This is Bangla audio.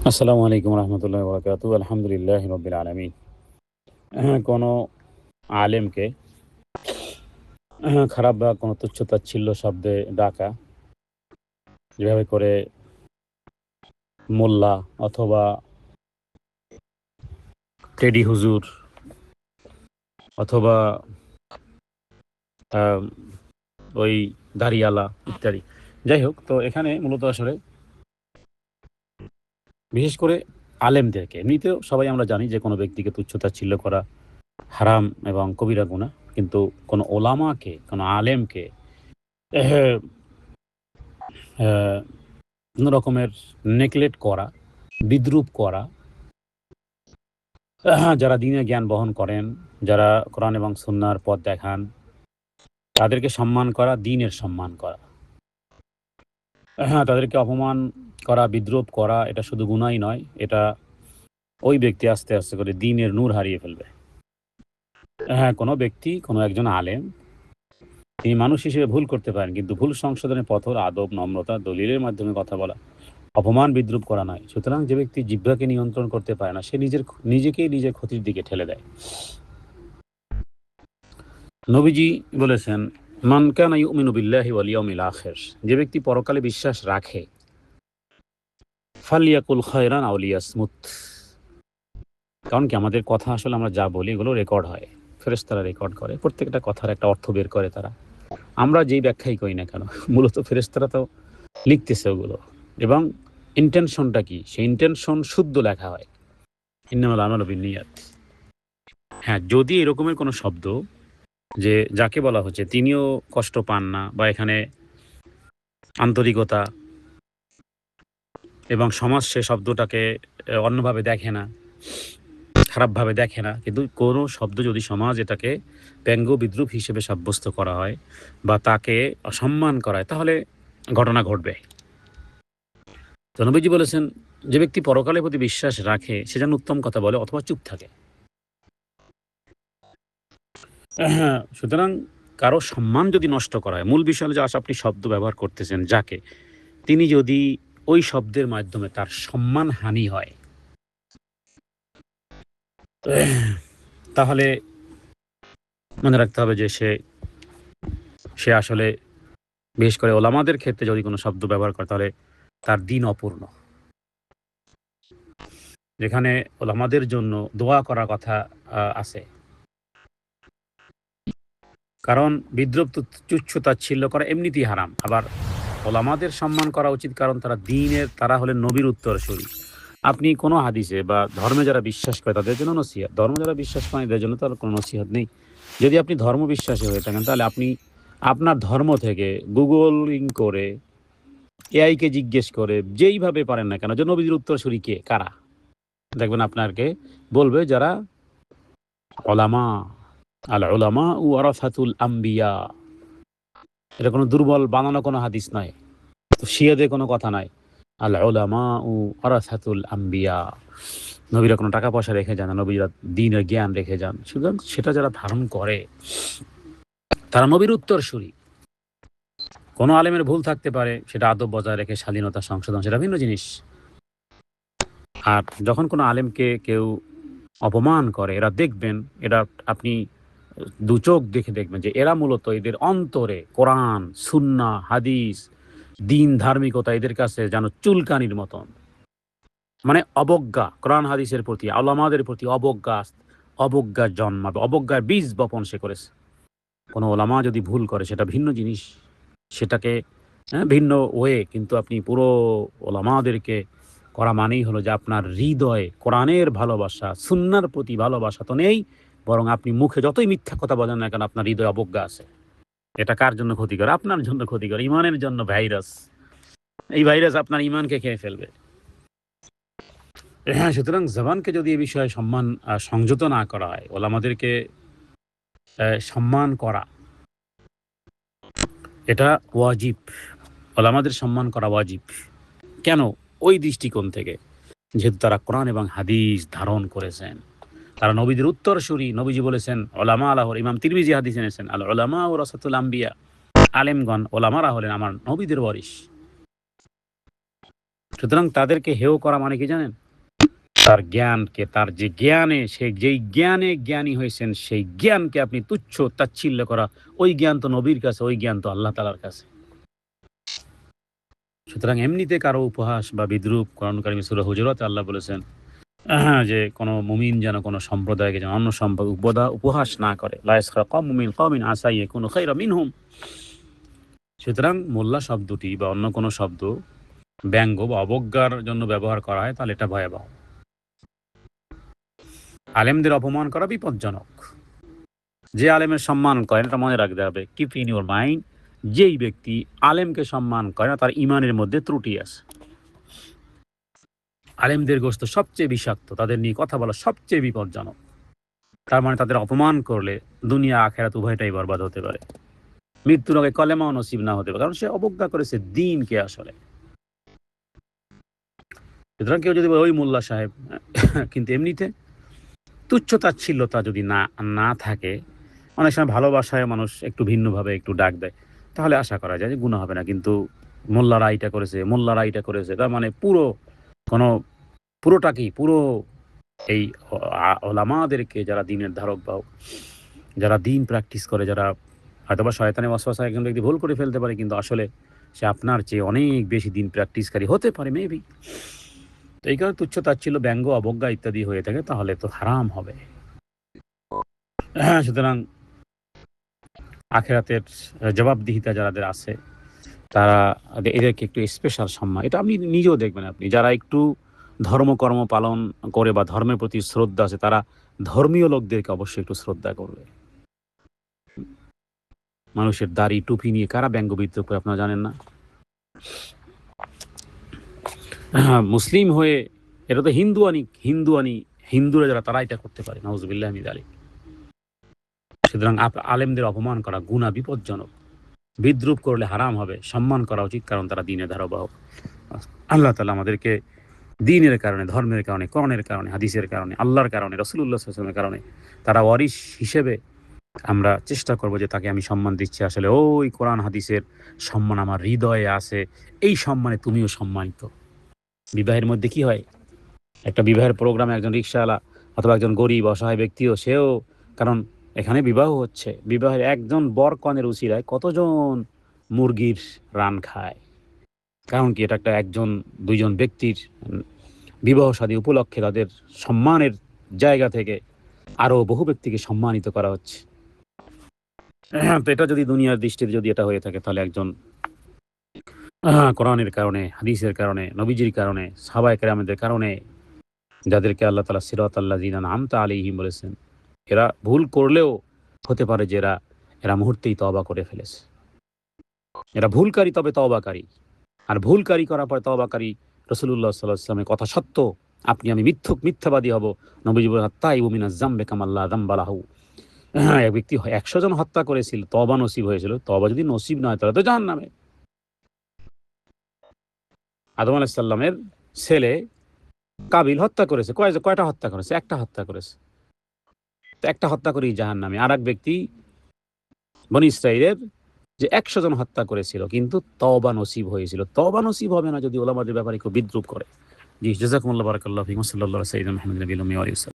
আসসালামু আলাইকুম রহমতুল্লাহ বরকাতু। আলহামদুলিল্লাহ রবিল আলমিন। কোনো আলেমকে খারাপ বা কোনো তুচ্ছতাচ্ছিল্য শব্দে ডাকা, যেভাবে করে মোল্লা অথবা টেডি হুজুর অথবা আহ, ওই দাড়িয়ালা ইত্যাদি। যাই হোক, তো এখানে মূলত আসলে বিশেষ করে আলেমদেরকে, এমনিতেও সবাই আমরা জানি যে কোনো ব্যক্তিকে তুচ্ছতাচ্ছিল্য করা হারাম এবং কবিরা গুনাহ, কিন্তু কোনো ওলামাকে, কোনো আলেমকে আহ, আহ, কোনো রকমের নেগলেক্ট করা, বিদ্রূপ করা, যারা দ্বীনের জ্ঞান বহন করেন, যারা কোরআন এবং সুন্নাহর পথ দেখান, তাদেরকে সম্মান করা, দ্বীনের সম্মান করা। তাদেরকে অপমান করা, বিদ্রূপ করা, এটা শুধু গুনাহই নয়, এটা ওই ব্যক্তি আস্তে আস্তে করে দ্বীনের নূর হারিয়ে ফেলবে। কোনো ব্যক্তি, কোনো একজন আলেম, তিনি মানুষ হিসেবে ভুল করতে পারেন, কিন্তু ভুল সংশোধনের পথ হলো আদব, নম্রতা, দলিলের মাধ্যমে কথা বলা, অপমান বিদ্রূপ করা নয়। সুতরাং যে ব্যক্তি জিহ্বাকে নিয়ন্ত্রণ করতে পারে না, সে নিজেকেই নিজের ক্ষতির দিকে ঠেলে দেয়। নবীজি বলেছেন, মান কানা ইউমিনু বিল্লাহি ওয়াল ইয়াউমিল আখির, যে ব্যক্তি পরকালে বিশ্বাস রাখে, ফালিয়াকুল খায়রান আও লিয়াসমুত। কারণ কি, আমাদের কথা আসলে আমরা যা বলি এগুলো রেকর্ড হয়, ফেরেশতারা রেকর্ড করে, প্রত্যেকটা কথার একটা অর্থ বের করে তারা। আমরা যেই ব্যাখ্যাই করি না কেন, মূলত ফেরেশতারা তো লিখতেছে ওগুলো, এবং ইন্টেনশনটা কি, সেই ইন্টেনশন শুদ্ধ লেখা হয়। ইন্নামাল আমালু বিন্নিয়াত। হ্যাঁ, যদি এরকমের কোনো শব্দ, যে যাকে বলা হচ্ছে তিনিও কষ্ট পান না, বা এখানে আন্তরিকতা এবং সমাজ সে শব্দটাকে অন্যভাবে দেখে না, খারাপভাবে দেখে না, কিন্তু কোনো শব্দ যদি সমাজ এটাকে ব্যঙ্গ বিদ্রূপ হিসেবে সাব্যস্ত করা হয় বা তাকে অসম্মান করা হয়, তাহলে ঘটনা ঘটবে। তো নবীজি বলেছেন, যে ব্যক্তি পরকালের প্রতি বিশ্বাস রাখে সে যেন উত্তম কথা বলে অথবা চুপ থাকে। সুতরাং কারো সম্মান যদি নষ্ট করা হয়, মূল বিষয় হলো যে আপনি শব্দ ব্যবহার করতেছেন যাকে, তিনি যদি ওই শব্দের মাধ্যমে তার সম্মান হানি হয়, তাহলে মনে রাখতে হবে যে সে সে আসলে, বিশেষ করে ওলামাদের ক্ষেত্রে যদি কোনো শব্দ ব্যবহার করে, তাহলে তার দিন অপূর্ণ। যেখানে ওলামাদের জন্য দোয়া করার কথা আছে। কারণ বিদ্রুপ তুচ্ছ-তাচ্ছিল্য করা এমনিতেই হারাম। আবার ওলামাদের সম্মান করা উচিত, কারণ তারা হলেন নবীর উত্তরসূরি। আপনি কোনো হাদিসে বা ধর্মে যারা বিশ্বাস করে তাদের জন্য নসিহত, ধর্ম যারা বিশ্বাস করেন এদের জন্য তার কোনো নসিহত নেই। যদি আপনি ধর্ম বিশ্বাসী হয়ে থাকেন, তাহলে আপনি আপনার ধর্ম থেকে গুগলিং করে, এআইকে জিজ্ঞেস করে, যেইভাবে পারেন না কেন যে নবীর উত্তরসূরি কে, কারা, দেখবেন আপনাকে বলবে যারা ওলামা, আল উলামা ওয়ারাসাতুল আম্বিয়া। এটা কোনো দুর্বল বানানো কোনো হাদিস নয়, তো শিয়াদের কোনো কথা নাই। আল উলামা ওয়ারাসাতুল আম্বিয়া, নবীরা কোনো টাকা পয়সা রেখে যান না, নবীরা দ্বীনের জ্ঞান রেখে যান। সুতরাং সেটা যারা ধারণ করে তারা নবীর উত্তরসূরি। কোনো আলেমের ভুল থাকতে পারে, সেটা আদব বজায় রেখে স্বাধীনতা সংশোধন, সেটা ভিন্ন জিনিস। আর যখন কোনো আলেমকে কেউ অপমান করে, এরা দেখবেন, এরা আপনি দু চোখ দেখে দেখবেন যে এরা মূলত এদের অন্তরে কোরআন, সুন্নাহ, হাদিস, দিন, ধার্মিকতা এদের কাছে যেন চুলকানির মতন। মানে অবজ্ঞা, কোরআন হাদিসের প্রতি, ওলামাদের প্রতি অবজ্ঞা জন্মাবে, অবজ্ঞার বীজ বপন সে করেছে। কোনো ওলামা যদি ভুল করে সেটা ভিন্ন জিনিস, সেটাকে ভিন্ন ওয়ে, কিন্তু আপনি পুরো ওলামাদেরকে করা মানেই হলো যে আপনার হৃদয়ে কোরআনের ভালোবাসা, সুন্নার প্রতি ভালোবাসা তো নেই, বরং আপনি মুখে যতই মিথ্যা কথা বলেন না কেন, আপনার হৃদয়ে অবজ্ঞা আছে। এটা কার জন্য ক্ষতিকর? আপনার জন্য ক্ষতিকর, ইমানের জন্য ভাইরাস। এই ভাইরাস আপনার ইমানকে খেয়ে ফেলবে। হ্যাঁ, সুতরাং জবানকে যদি এই বিষয়ে সংযত না করা হয়, ওলামাদেরকে সম্মান করা, এটা ওয়াজিব। ওলামাদের সম্মান করা ওয়াজিব। কেন? ওই দৃষ্টিকোণ থেকে, যেহেতু তারা কোরআন এবং হাদিস ধারণ করেছেন, তারা নবীদের উত্তরসূরি। নবীজি বলেছেন, ওলামা আলাহর, ইমাম তিরমিজি হাদিস এনেছেন, আল ওলামা ওয়ারাসাতুল আম্বিয়া, আলেমগণ, ওলামারা হলেন আমার নবীদের ওয়ারিস। সুতরাং তাদেরকে হেয় করা মানে কি জানেন? তার জ্ঞানকে, তার যে জ্ঞানে, সে যেই জ্ঞানে জ্ঞানী হয়েছেন, সেই জ্ঞানকে আপনি তুচ্ছ তাচ্ছিল্য করা। ওই জ্ঞান তো নবীর কাছে, ওই জ্ঞান তো আল্লাহ তাআলার কাছে। সুতরাং এমনিতে কারো উপহাস বা বিদ্রূপ, কোরআন কারিমে সূরা হুজুরাতে আল্লাহ বলেছেন যে কোনো মুমিন যেন কোনো সম্প্রদায়কে যেন অন্য উপহাস না করে। লা ইয়াসখার কওমুম মিন কওমিন আসা ইয়াকুনু খায়রাম মিনহুম। সুতরাং মোল্লা শব্দটি বা অন্য কোনো শব্দ ব্যঙ্গ বা অবজ্ঞার জন্য ব্যবহার করা হয়, তাহলে এটা ভয়াবহ। আলেমদের অপমান করা বিপজ্জনক। যে আলেমের সম্মান করে না, এটা মনে রাখতে হবে। কিপ ইন ইউর মাইন্ড, যেই ব্যক্তি আলেমকে সম্মান করে না, তার ঈমানের মধ্যে ত্রুটি আছে। আলেমদের গোশত সবচেয়ে বিষাক্ত, তাদের নিয়ে কথা বলা সবচেয়ে বিপজ্জনক। তার মানে তাদের অপমান করলে দুনিয়া আখেরাত উভয়টাই বরবাদ হতে পারে। মৃত্যুর আগে কলেমাও নসিব না হতে পারে, কারণ সে অবজ্ঞা করেছে দ্বীনকে আসলে। সুতরাং কেউ যদি বলে ওই মোল্লা সাহেব, কিন্তু এমনিতে তুচ্ছ তাচ্ছিল্যতা যদি না থাকে, অনেক সময় ভালোবাসায় মানুষ একটু ভিন্নভাবে একটু ডাক দেয়, তাহলে আশা করা যায় যে গুনাহ হবে না। কিন্তু মোল্লারা এইটা করেছে, মোল্লারা এইটা করেছে, তার মানে কোনো পুরোটাকেই পুরো এই ওলামাদেরকে, যারা দ্বীনের ধারক বাহক, যারা দ্বীন প্র্যাকটিস করে, যারা হয়তোবা শয়তানের ওয়াসওয়াসায় একজন ব্যক্তি ভুল করে ফেলতে পারে, কিন্তু আসলে সে আপনার চেয়ে অনেক বেশি দ্বীন প্র্যাকটিসকারী হতে পারে মেবি। তো এই কারণে তুচ্ছ তাচ্ছিল্য, ব্যঙ্গ, অবজ্ঞা ইত্যাদি হয়ে থাকে, তাহলে তো হারাম হবে। সুতরাং আখেরাতের জবাবদিহিতা যাদের আছে, তারা এদেরকে একটু স্পেশাল সম্মান, এটা আপনি নিজেও দেখবেন। আপনি যারা একটু ধর্মকর্ম পালন করে বা ধর্মের প্রতি শ্রদ্ধা আছে, তারা ধর্মীয় লোকদেরকে অবশ্যই একটু শ্রদ্ধা করবে। মানুষের দাড়ি টুপি নিয়ে কারা ব্যঙ্গ বিদ্রুপ করে আপনারা জানেন না? মুসলিম হয়ে, এটা তো হিন্দুরা যারা, তারা এটা করতে পারে। নাউজুবিল্লাহ মিন যালিক। সুতরাং আলেমদের অপমান করা গুনাহ, বিপজ্জনক। বিদ্রুপ করলে হারাম হবে, সম্মান করা উচিত, কারণ তারা দ্বীনের ধারাবাহক। আল্লাহ তাআলা আমাদেরকে দ্বীনের কারণে, ধর্মের কারণে, কোরআনের কারণে, হাদিসের কারণে, আল্লাহর কারণে, রাসূলুল্লাহ সাল্লাল্লাহু আলাইহি ওয়াসাল্লামের কারণে, তারা ওয়ারিস হিসেবে আমরা চেষ্টা করব যে তাকে আমি সম্মান দিচ্ছি, আসলে ওই কোরআন হাদিসের সম্মান আমার হৃদয়ে আছে। এই সম্মানে তুমিও সম্মানিত। বিবাহের মধ্যে কি হয়? একটা বিবাহের প্রোগ্রামে একজন রিকশাওয়ালা অথবা একজন গরিব অসহায় ব্যক্তিও, সেও, কারণ এখানে বিবাহ হচ্ছে, বিবাহের একজন বরকনের উসিলায় কতজন মুরগির রান খায়। কারণ কি, এটা একটা একজন দুইজন ব্যক্তির বিবাহ শাদী উপলক্ষে তাদের সম্মানের জায়গা থেকে আরো বহু ব্যক্তিকে সম্মানিত করা হচ্ছে। তো এটা যদি দুনিয়ার দৃষ্টিতে যদি এটা হয়ে থাকে, তাহলে একজন কোরআনের কারণে, হাদিসের কারণে, নবীজির কারণে, সাহাবায়ে কেরামদের কারণে, যাদেরকে আল্লাহ তাআলা সিরাতাল্লাযিনা আন'আমতা আলাইহিম বলেছেন, এরা ভুল করলেও হতে পারে যে এরা মুহূর্তেই তওবা করে ফেলেছে। এরা ভুলকারী, তবে তওবাকারী। আর ভুলকারী করার পর তওবাকারী, রাসূলুল্লাহ সাল্লাল্লাহু আলাইহি ওয়াসাল্লামের কথা সত্য, আপনি আমি মিথ্যাবাদী হব। নবীজি বলেন, আত-তাইবু মিনাজ যামবি কামান লা যামবা লাহু। এক ব্যক্তি ১০০ জন হত্যা করেছিল, তওবা নসিব হয়েছিল। তওবা যদি নসিব না হয়, তাহলে তো জাহান্নামে। আদম আলাইহিস সালামের ছেলে কাবিল হত্যা করেছে। কয়টা হত্যা করেছে? একটা হত্যা করেছে। তো একটা হত্যা করেই জাহান্নামে। আরেক ব্যক্তি বনী ইসরাঈলের যে ১০০ জন হত্যা করেছিল, কিন্তু তওবা নসিব হয়েছিল। তওবা নসিব হবে না যদি উলামাদের ব্যাপারে কেউ বিদ্রূপ করে। জি, জাযাকুমুল্লাহু বারাকাল্লাহু ফিকুম। সাল্লাল্লাহু আলা সাইয়্যিদিনা মুহাম্মাদিন নবিয়্যিল উম্মি ওয়া আলিহি ওয়াসাল্লাম।